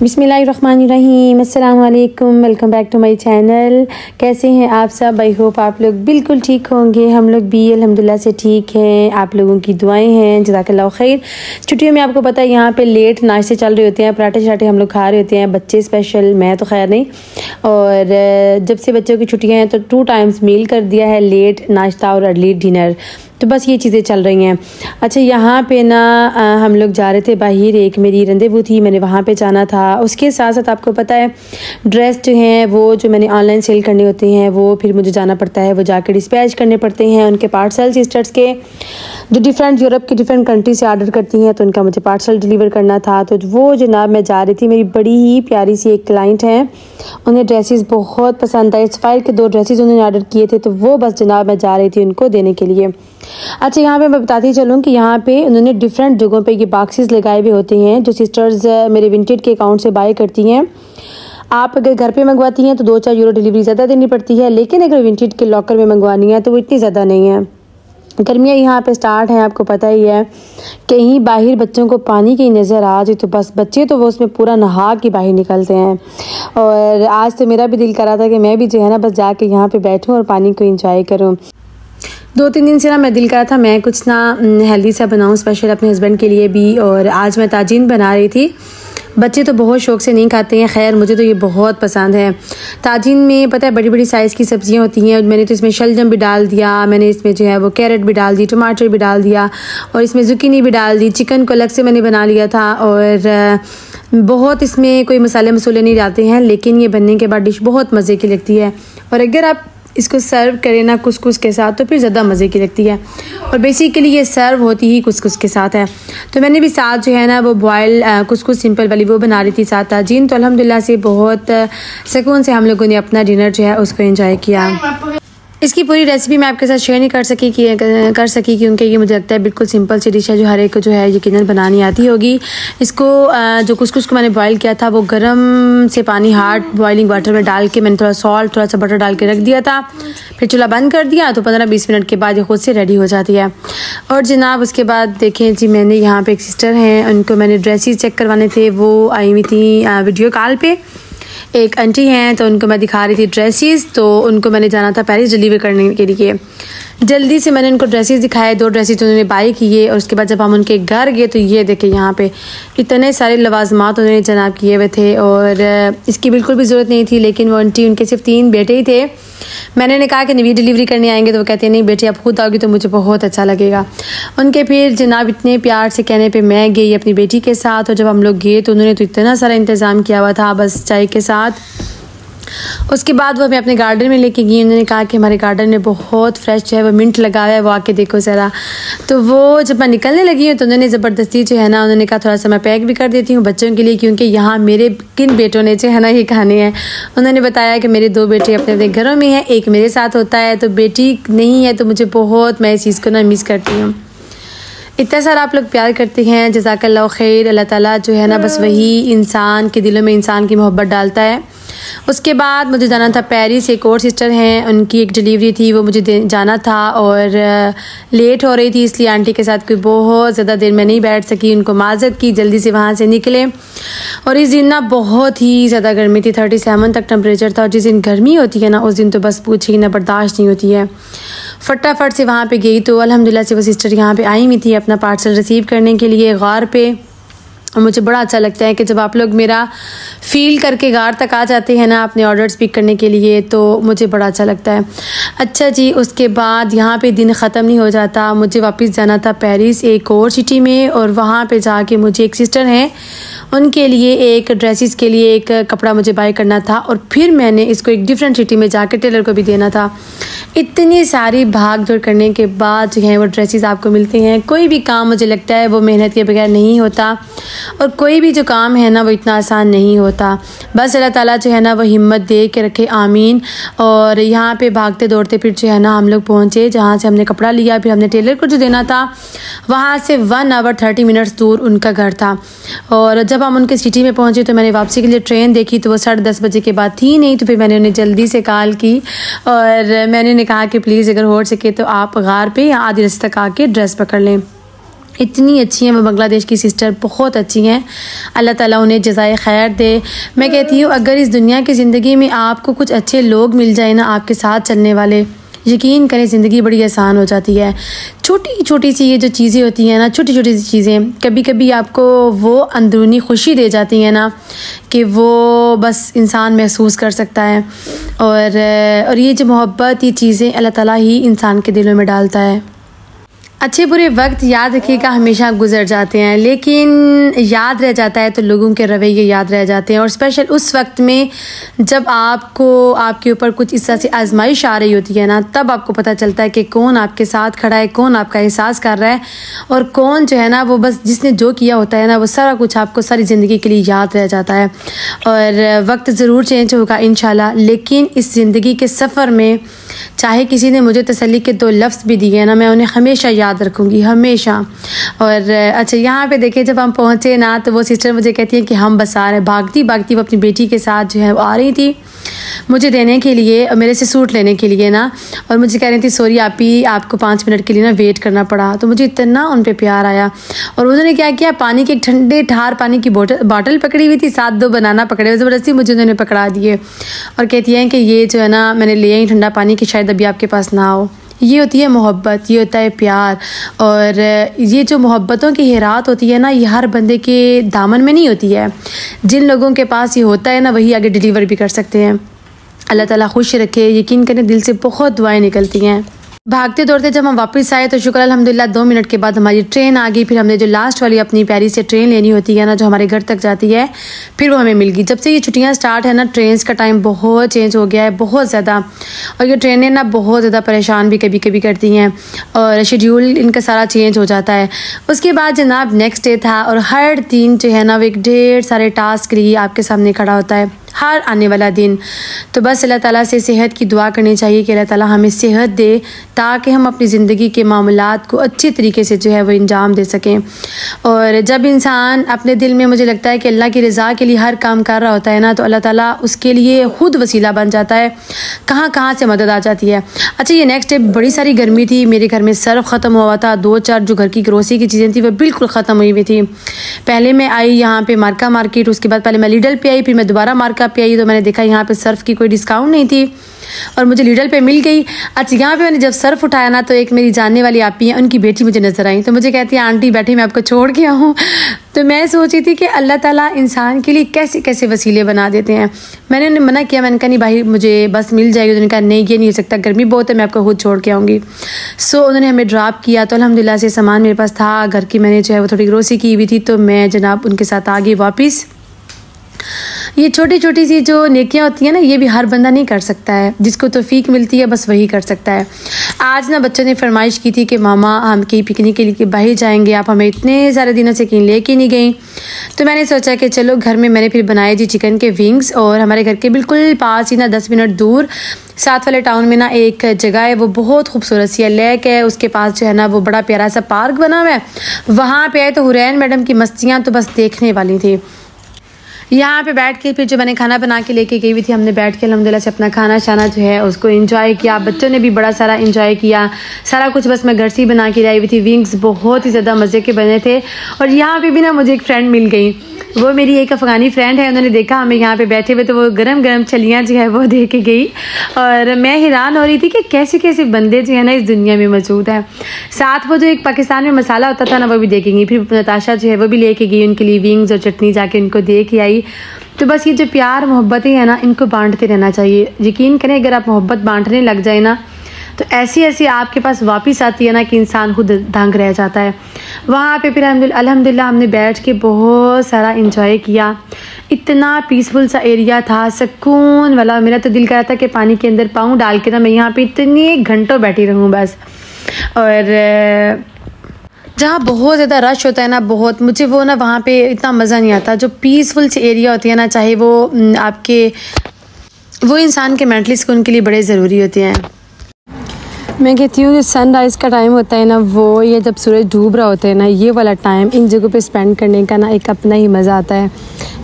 बिस्मिल्लाहिर्रहमानिर्रहीम, अस्सलाम वालेकुम, welcome back to my channel. कैसे हैं आप सब? आई होप आप लोग बिल्कुल ठीक होंगे। हम लोग भी अल्हम्दुलिल्लाह से ठीक हैं। आप लोगों की दुआएं हैं, जज़ाकल्लाह खैर। छुट्टियों में आपको पता है यहाँ पे लेट नाश्ते चल रहे होते हैं, पराठे शाठे हम लोग खा रहे होते हैं, बच्चे स्पेशल, मैं तो खैर नहीं। और जब से बच्चों की छुट्टियाँ हैं तो 2 टाइम्स मील कर दिया है, लेट नाश्ता और अर्ली डिनर। तो बस ये चीज़ें चल रही हैं। अच्छा, यहाँ पे ना हम लोग जा रहे थे बाहर, एक मेरी रंदेवू थी, मैंने वहाँ पे जाना था। उसके साथ साथ आपको पता है ड्रेस जो हैं वो जो मैंने ऑनलाइन सेल करने होते हैं वो फिर मुझे जाना पड़ता है, वो जाकर डिस्पैच करने पड़ते हैं। उनके पार्सल सिस्टर्स के जो डिफरेंट यूरोप की डिफरेंट कंट्री से ऑर्डर करती हैं तो उनका मुझे पार्सल डिलीवर करना था। तो वो जनाब मैं जा रही थी, मेरी बड़ी ही प्यारी सी एक क्लाइंट हैं, उन्हें ड्रेसेस बहुत पसंद आए। सफ़ायर के 2 ड्रेसेस उन्होंने ऑर्डर किए थे, तो वो बस जनाब मैं जा रही थी उनको देने के लिए। अच्छा, यहाँ पे मैं बताती चलूँ कि यहाँ पे उन्होंने डिफरेंट जगहों पे ये बॉक्सेस लगाए हुए होते हैं जो सिस्टर्स मेरे विंटेड के अकाउंट से बाय करती हैं। आप अगर घर पे मंगवाती हैं तो 2-4 यूरो डिलीवरी ज़्यादा देनी पड़ती है, लेकिन अगर विंटेड के लॉकर में मंगवानी है तो वो इतनी ज़्यादा नहीं है। गर्मियाँ यहाँ पे स्टार्ट हैं, आपको पता ही है। कहीं बाहर बच्चों को पानी की नज़र आ जाए तो बस बच्चे तो वो उसमें पूरा नहा के बाहर निकलते हैं। और आज तो मेरा भी दिल कर रहा था कि मैं भी जो है ना बस जाके यहाँ पे बैठूँ और पानी को इंजॉय करूँ। 2-3 दिन से ना मैं दिल कर रहा था मैं कुछ ना हेल्दी सा बनाऊँ स्पेशल अपने हस्बैंड के लिए भी। और आज मैं ताजीन बना रही थी। बच्चे तो बहुत शौक़ से नहीं खाते हैं, खैर मुझे तो ये बहुत पसंद है। ताजीन में पता है बड़ी बड़ी साइज़ की सब्ज़ियाँ होती हैं। मैंने तो इसमें शलजम भी डाल दिया, मैंने इसमें जो है वो कैरेट भी डाल दी, टमाटर भी डाल दिया और इसमें ज़ुकीनी भी डाल दी। चिकन को अलग से मैंने बना लिया था और बहुत इसमें कोई मसाले मसूले नहीं डालते हैं, लेकिन ये बनने के बाद डिश बहुत मज़े की लगती है। और अगर आप इसको सर्व करें ना कुसकुस के साथ तो फिर ज़्यादा मज़े की लगती है। और बेसिकली ये सर्व होती ही कुसकुस के साथ है। तो मैंने भी साथ जो है ना वो बॉयल कुसकुस सिंपल वाली वो बना रही थी साथ ताजीन। तो अल्हम्दुलिल्लाह से बहुत सुकून से हम लोगों ने अपना डिनर जो है उसको एंजॉय किया। इसकी पूरी रेसिपी मैं आपके साथ शेयर नहीं कर सकी क्योंकि ये मुझे लगता है बिल्कुल सिंपल सी डिश है जो हर एक को जो है यकीनन बनानी आती होगी। इसको जो कुसकुस को मैंने बॉयल किया था वो गर्म से पानी हार्ड बॉइलिंग वाटर में डाल के मैंने थोड़ा सॉल्ट थोड़ा सा बटर डाल के रख दिया था, फिर चूल्हा बंद कर दिया। तो 15-20 मिनट के बाद ये खुद से रेडी हो जाती है। और जनाब उसके बाद देखें जी, मैंने यहाँ पर एक सिस्टर हैं, उनको मैंने ड्रेसेस चेक करवाने थे, वो आई हुई थी वीडियो कॉल पर। एक आंटी हैं तो उनको मैं दिखा रही थी ड्रेसेस, तो उनको मैंने जाना था पेरिस डिलीवर करने के लिए। जल्दी से मैंने उनको ड्रेसेस दिखाए, 2 ड्रेसेस उन्होंने बाई किए। और उसके बाद जब हम उनके घर गए तो ये देखे यहाँ पे इतने सारे लवाजमात उन्होंने जनाब किए हुए थे और इसकी बिल्कुल भी ज़रूरत नहीं थी, लेकिन वो आंटी, उनके सिर्फ 3 बेटे ही थे। मैंने कहा कि नवी डिलीवरी करने आएंगे तो वो कहते हैं नहीं बेटी आप खुद आओगी तो मुझे बहुत अच्छा लगेगा। उनके फिर जनाब इतने प्यार से कहने पे मैं गई अपनी बेटी के साथ। और जब हम लोग गए तो उन्होंने तो इतना सारा इंतज़ाम किया हुआ था बस चाय के साथ। उसके बाद वो हमें अपने गार्डन में लेके गई। उन्होंने कहा कि हमारे गार्डन में बहुत फ्रेश जो है वो मिंट लगा हुआ है, वो आके देखो ज़रा। तो वो जब मैं निकलने लगी हूँ तो उन्होंने ज़बरदस्ती जो है ना उन्होंने कहा थोड़ा सा मैं पैक भी कर देती हूँ बच्चों के लिए, क्योंकि यहाँ मेरे किन बेटों ने जो है ना ये खाने हैं। उन्होंने बताया कि मेरे 2 बेटे अपने अपने घरों में हैं, एक मेरे साथ होता है, तो बेटी नहीं है तो मुझे बहुत मैं इस चीज़ को ना मिस करती हूँ। इतना सारा आप लोग प्यार करते हैं, जज़ाकल्लाह खैर। अल्लाह ताला जो है ना बस वही इंसान के दिलों में इंसान की मोहब्बत डालता है। उसके बाद मुझे जाना था पेरिस, एक और सिस्टर हैं, उनकी एक डिलीवरी थी, वो मुझे जाना था और लेट हो रही थी, इसलिए आंटी के साथ कोई बहुत ज़्यादा देर में नहीं बैठ सकी। उनको माज़रत की, जल्दी से वहाँ से निकले। और इस दिन ना बहुत ही ज़्यादा गर्मी थी, 37 तक टेम्परेचर था। और जिस दिन गर्मी होती है ना उस दिन तो बस पूछिए ना, बर्दाश्त नहीं होती है। फटाफट से वहाँ पे गई तो अल्हम्दुलिल्लाह से वो सिस्टर यहाँ पे आई हुई थी अपना पार्सल रिसीव करने के लिए गार पे। और मुझे बड़ा अच्छा लगता है कि जब आप लोग मेरा फ़ील करके गार तक आ जाते हैं ना अपने ऑर्डर्स पिक करने के लिए, तो मुझे बड़ा अच्छा लगता है। अच्छा जी, उसके बाद यहाँ पे दिन ख़त्म नहीं हो जाता, मुझे वापस जाना था पेरिस एक और सिटी में। और वहाँ पे जाके मुझे एक सिस्टर हैं, उनके लिए एक ड्रेसेस के लिए एक कपड़ा मुझे बाय करना था और फिर मैंने इसको एक डिफरेंट सिटी में जाके टेलर को भी देना था। इतनी सारी भाग दौड़ करने के बाद जो है वो ड्रेसेस आपको मिलते हैं। कोई भी काम मुझे लगता है वो मेहनत के बगैर नहीं होता और कोई भी जो काम है ना वो इतना आसान नहीं होता। बस अल्लाह ताला जो है ना वो हिम्मत दे के रखे, आमीन। और यहाँ पे भागते दौड़ते फिर जो है ना हम लोग पहुँचे जहाँ से हमने कपड़ा लिया। फिर हमने टेलर को जो देना था वहाँ से 1 आवर 30 मिनट्स दूर उनका घर था। और जब हम उनके सिटी में पहुँचे तो मैंने वापसी के लिए ट्रेन देखी तो वो 10:30 बजे के बाद थी नहीं। तो फिर मैंने उन्हें जल्दी से कॉल की और मैंने कहा कि प्लीज़ अगर हो सके तो आप गार पे या आधी रास्ते तक आके ड्रेस पकड़ लें। इतनी अच्छी हैं वो बांग्लादेश की सिस्टर, बहुत अच्छी हैं। अल्लाह ताला उन्हें जज़ाए खैर दे। मैं कहती हूँ अगर इस दुनिया की ज़िंदगी में आपको कुछ अच्छे लोग मिल जाए ना, आपके साथ चलने वाले, यकीन करें ज़िंदगी बड़ी आसान हो जाती है। छोटी छोटी सी ये जो चीज़ें होती हैं ना, छोटी छोटी सी चीज़ें कभी कभी आपको वो अंदरूनी खुशी दे जाती हैं ना कि वो बस इंसान महसूस कर सकता है। और ये जो मोहब्बत, ये चीज़ें अल्लाह ताला ही इंसान के दिलों में डालता है। अच्छे बुरे वक्त याद रखिएगा हमेशा गुजर जाते हैं, लेकिन याद रह जाता है तो लोगों के रवैये याद रह जाते हैं। और स्पेशल उस वक्त में जब आपको आपके ऊपर कुछ इस तरह से आजमाइश आ रही होती है ना, तब आपको पता चलता है कि कौन आपके साथ खड़ा है, कौन आपका एहसास कर रहा है, और कौन जो है ना वो बस जिसने जो किया होता है ना वो सारा कुछ आपको सारी ज़िंदगी के लिए याद रह जाता है। और वक्त ज़रूर चेंज होगा इंशाल्लाह, लेकिन इस ज़िंदगी के सफ़र में चाहे किसी ने मुझे तसल्ली के 2 लफ्ज़ भी दिए ना, मैं उन्हें हमेशा याद रखूँगी, हमेशा। और अच्छा यहाँ पे देखिए जब हम पहुँचे ना तो वो सिस्टर मुझे कहती हैं कि हम बस आ रहे हैं। भागती भागती वो अपनी बेटी के साथ जो है वो आ रही थी मुझे देने के लिए, मेरे से सूट लेने के लिए ना, और मुझे कह रही थी सॉरी आपी, आपको 5 मिनट के लिए ना वेट करना पड़ा। तो मुझे इतना उन पे प्यार आया। और उन्होंने क्या किया, पानी के ठंडे ठार पानी की बॉटल पकड़ी हुई थी, साथ 2 बनाना पकड़े हुए, ज़बरदस्ती मुझे उन्होंने पकड़ा दिए और कहती हैं कि ये जो है ना मैंने ले आई ठंडा पानी कि शायद अभी आपके पास ना हो। ये होती है मोहब्बत, ये होता है प्यार। और ये जो मोहब्बतों की हेरात होती है ना, ये हर बंदे के दामन में नहीं होती है। जिन लोगों के पास ये होता है ना वही आगे डिलीवर भी कर सकते हैं। अल्लाह ताला खुश रखे, यकीन करें दिल से बहुत दुआएं निकलती हैं। भागते दौड़ते जब हम वापस आए तो शुक्र अल्हम्दुलिल्लाह 2 मिनट के बाद हमारी ट्रेन आ गई। फिर हमने जो लास्ट वाली अपनी प्यारी से ट्रेन लेनी होती है ना, जो हमारे घर तक जाती है, फिर वो हमें मिल गई। जब से ये छुट्टियां स्टार्ट है ना, ट्रेन्स का टाइम बहुत चेंज हो गया है, बहुत ज़्यादा। और ये ट्रेनें ना बहुत ज़्यादा परेशान भी कभी कभी करती हैं और शेड्यूल इनका सारा चेंज हो जाता है। उसके बाद जनाब नेक्स्ट डे था और हर दिन जो है ना वो एक ढेर सारे टास्क लिए आपके सामने खड़ा होता है, हर आने वाला दिन। तो बस अल्लाह ताला से सेहत की दुआ करनी चाहिए कि अल्लाह ताला हमें सेहत दे ताकि हम अपनी ज़िंदगी के मामलात को अच्छे तरीके से जो है वो इंजाम दे सकें। और जब इंसान अपने दिल में मुझे लगता है कि अल्लाह की रज़ा के लिए हर काम कर रहा होता है ना, तो अल्लाह ताला उसके लिए ख़ुद वसीला बन जाता है, कहाँ कहाँ से मदद आ जाती है। अच्छा ये नेक्स्ट डे बड़ी सारी गर्मी थी, मेरे घर में सर्फ ख़त्म हुआ था, 2-4 जो घर की ग्रोसरी की चीज़ें थी वो बिल्कुल ख़त्म हुई हुई थी। पहले मैं आई यहाँ पे मार्का मार्केट, उसके बाद पहले मैं लीडल पे आई, फिर मैं दोबारा मार्का पे आई तो मैंने देखा यहाँ पे सर्फ की कोई डिस्काउंट नहीं थी और मुझे लीडल पे मिल गई। अच्छा यहाँ पे मैंने जब सर्फ उठाया ना तो एक मेरी जानने वाली आपी है, उनकी बेटी मुझे नज़र आई, तो मुझे कहती है आंटी बैठी मैं आपको छोड़ के आऊँ। तो मैं सोची थी कि अल्लाह ताला इंसान के लिए कैसे कैसे वसीले बना देते हैं। मैंने उन्हें मना किया, मैंने कहा नहीं भाई मुझे बस मिल जाएगी। उन्होंने कहा नहीं ये नहीं हो सकता, गर्मी बहुत है, मैं आपको खुद छोड़ के आऊँगी। सो उन्होंने हमें ड्रॉप किया तो अल्हम्दुलिल्लाह से सामान मेरे पास था, घर की मैंने जो है वो थोड़ी ग्रोसरी की हुई थी, तो मैं जनाब उनके साथ आ गई वापस। ये छोटी छोटी सी जो नेकियां होती हैं ना, ये भी हर बंदा नहीं कर सकता है, जिसको तौफीक मिलती है बस वही कर सकता है। आज ना बच्चों ने फरमाइश की थी कि मामा हम कहीं पिकनिक के लिए बाहर जाएंगे, आप हमें इतने सारे दिनों से कहीं लेके नहीं गई। तो मैंने सोचा कि चलो घर में मैंने फिर बनाए जी चिकन के विंग्स, और हमारे घर के बिल्कुल पास ही ना 10 मिनट दूर साथ वाले टाउन में ना एक जगह है, वो बहुत खूबसूरत सी लेक है, उसके पास जो है ना वो बड़ा प्यारा सा पार्क बना हुआ है। वहाँ पे आए तो हुरैन मैडम की मस्तियाँ तो बस देखने वाली थी। यहाँ पे बैठ के फिर जो मैंने खाना बना के लेके गई हुई थी, हमने बैठ के अल्हम्दुलिल्लाह से अपना खाना शाना जो है उसको एंजॉय किया। बच्चों ने भी बड़ा सारा एंजॉय किया, सारा कुछ बस मैं घर से ही बना के लाई हुई थी। विंग्स बहुत ही ज़्यादा मज़े के बने थे। और यहाँ पे भी ना मुझे एक फ्रेंड मिल गई, वो मेरी एक अफ़गानी फ्रेंड है। उन्होंने देखा हमें यहाँ पे बैठे हुए तो वो गरम गरम छलियाँ जो है वो दे के गई, और मैं हैरान हो रही थी कि कैसे कैसे बंदे जो है ना इस दुनिया में मौजूद है। साथ वो जो एक पाकिस्तान में मसाला होता था ना वो भी दे के गई, फिर नताशा जो है वो भी लेके गई उनके लिए विंग्स और चटनी जाके उनको दे के आई। तो बस ये जो प्यार मोहब्बतें हैं ना, इनको बांटते रहना चाहिए। यकीन करें अगर आप मोहब्बत बांटने लग जाए ना तो ऐसी ऐसी आपके पास वापस आती है ना कि इंसान खुद दंग रह जाता है। वहाँ पे फिर अल्हम्दुलिल्लाह हमने बैठ के बहुत सारा इंजॉय किया। इतना पीसफुल सा एरिया था, सुकून वाला। मेरा तो दिल कर रहा था कि पानी के अंदर पाँव डाल के ना मैं यहाँ पे इतने घंटों बैठी रहूँ बस। और जहाँ बहुत ज़्यादा रश होता है ना, बहुत मुझे वो ना वहाँ पे इतना मज़ा नहीं आता। जो पीसफुल सी एरिया होती है ना, चाहे वो आपके वो इंसान के मेंटली सुकून के लिए बड़े ज़रूरी होते हैं। मैं कहती हूँ कि सनराइज़ का टाइम होता है ना, वो ये जब सूरज डूब रहा होता है ना, ये वाला टाइम इन जगहों पे स्पेंड करने का ना एक अपना ही मज़ा आता है।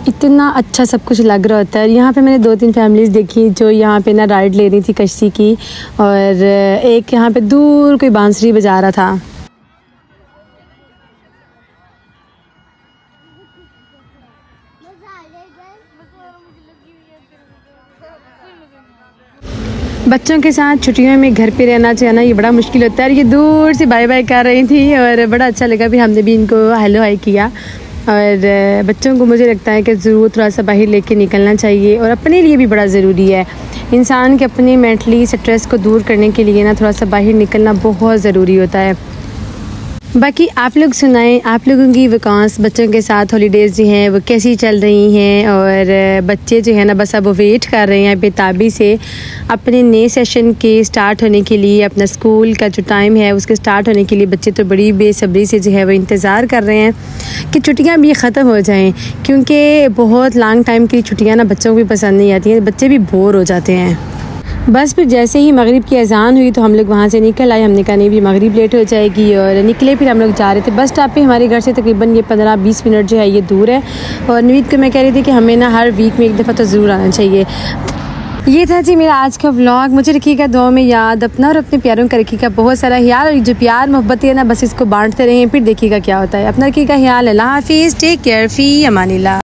इतना अच्छा सब कुछ लग रहा होता है। यहाँ पे मैंने 2-3 फैमिलीज़ देखी जो यहाँ पे ना राइड ले रही थी कश्ती की, और एक यहाँ पे दूर कोई बांसुरी बजा रहा था। बच्चों के साथ छुट्टियों में घर पे रहना चाहना ये बड़ा मुश्किल होता है। ये दूर से बाय बाय कर रही थी और बड़ा अच्छा लगा भी हमने भी इनको हेलो हाय किया। और बच्चों को मुझे लगता है कि ज़रूर थोड़ा सा बाहर लेके निकलना चाहिए और अपने लिए भी बड़ा ज़रूरी है। इंसान के अपने मेंटली स्ट्रेस को दूर करने के लिए ना थोड़ा सा बाहर निकलना बहुत ज़रूरी होता है। बाकी आप लोग सुनाएं, आप लोगों की वकांस बच्चों के साथ हॉलीडेज़ जो हैं वो कैसी चल रही हैं। और बच्चे जो है ना बस अब वो वेट कर रहे हैं बेताबी से अपने नए सेशन के स्टार्ट होने के लिए। अपना स्कूल का जो टाइम है उसके स्टार्ट होने के लिए बच्चे तो बड़ी बेसब्री से जो है वो इंतज़ार कर रहे हैं कि छुट्टियां भी ख़त्म हो जाएं, क्योंकि बहुत लॉन्ग टाइम की छुट्टियां ना बच्चों को भी पसंद नहीं आती हैं, बच्चे भी बोर हो जाते हैं। बस फिर जैसे ही मगरिब की अजान हुई तो हम लोग वहाँ से निकल आए। हमने कहा नहीं भी मगरिब लेट हो जाएगी और निकले। फिर हम लोग जा रहे थे बस स्टॉप पे। हमारे घर से तकरीबन ये 15-20 मिनट जो है ये दूर है। और नवीद को मैं कह रही थी कि हमें ना हर वीक में एक दफ़ा तो ज़रूर आना चाहिए। ये था जी मेरा आज का व्लॉग। मुझे रखिएगा दुआ में याद, अपना और अपने प्यारों का रखिएगा बहुत सारा ख्याल। और जो प्यार मोहब्बत है ना बस इसको बांटते रहें, फिर देखिएगा क्या होता है। अपना रखिएगा ख्याल। अल्लाह हाफिज़, टेक केयर, फ़ी अमानिल्लाह।